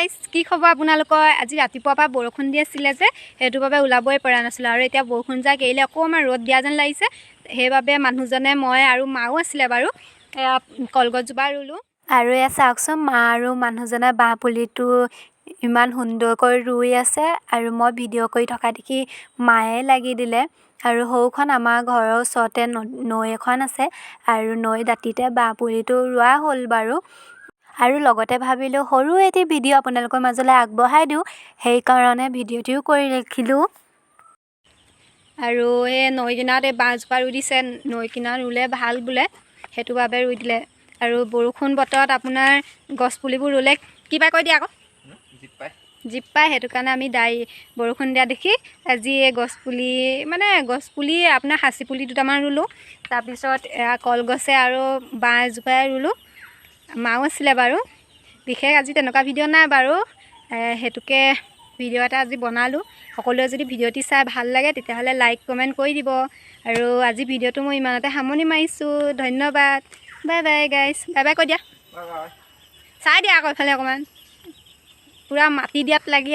Guys, কি খবৰ আপোনালোকৰ? আজি ৰাতিপুৱাৰ পৰা বৰষুণ দি আছিলে যে সেইটো বাবে ওলাবই পৰা নাছিলোঁ আৰু এতিয়া বৰষুণ যাক এৰিলে অকণমান ৰ'দ দিয়া যেন লাগিছে। সেইবাবে মানুহজনে মই আৰু মাও আছিলে বাৰু এয়া কলগছজোপা ৰুলোঁ। আৰু এয়া চাওকচোন, মা আৰু মানুহজনে বাঁহ পুলিটো ইমান সুন্দৰকৈ ৰুই আছে আৰু মই ভিডিঅ' কৰি থকা দেখি মায়ে লাগি দিলে। আৰু সৌখন আমাৰ ঘৰৰ ওচৰতে নৈ এখন আছে আৰু নৈ দাঁতিতে বাঁহ পুলিটো ৰোৱা হ'ল বাৰু। আৰু লগতে ভাবিলোঁ সৰু এটি ভিডিঅ' আপোনালোকৰ মাজলৈ আগবঢ়াই দিওঁ, সেইকাৰণে ভিডিঅ'টিও কৰি ৰাখিলোঁ। আৰু এই নৈ কিনাৰত এই বাঁহজোপা ৰুই দিছে, নৈ কিনাৰত ৰুলে ভাল বোলে, সেইটো বাবে ৰুই দিলে। আৰু বৰষুণ বতৰত আপোনাৰ গছপুলিবোৰ ৰুলে কিবা কৈ দিয়ে আকৌ জীপ পায়, সেইটো কাৰণে আমি বৰষুণ দিয়া দেখি আজি এই গছপুলি আপোনাৰ সাঁচি পুলি দুটামান ৰুলোঁ। তাৰপিছত এয়া কলগছে আৰু বাঁহ এজোপাই ৰুলোঁ। মাও আছিলে বাৰু। বিশেষ আজি তেনেকুৱা ভিডিঅ' নাই বাৰু, সেইটোকে ভিডিঅ' এটা আজি বনালোঁ। সকলোৱে যদি ভিডিঅ'টি চাই ভাল লাগে তেতিয়াহ'লে লাইক কমেণ্ট কৰি দিব। আৰু আজি ভিডিঅ'টো মই ইমানতে সামৰণি মাৰিছোঁ। ধন্যবাদ। Bye bye guys. Bye bye কৈ দিয়া। চাই দিয়া আকৌ এইফালে অকণমান, পূৰা মাতি দিয়াত লাগি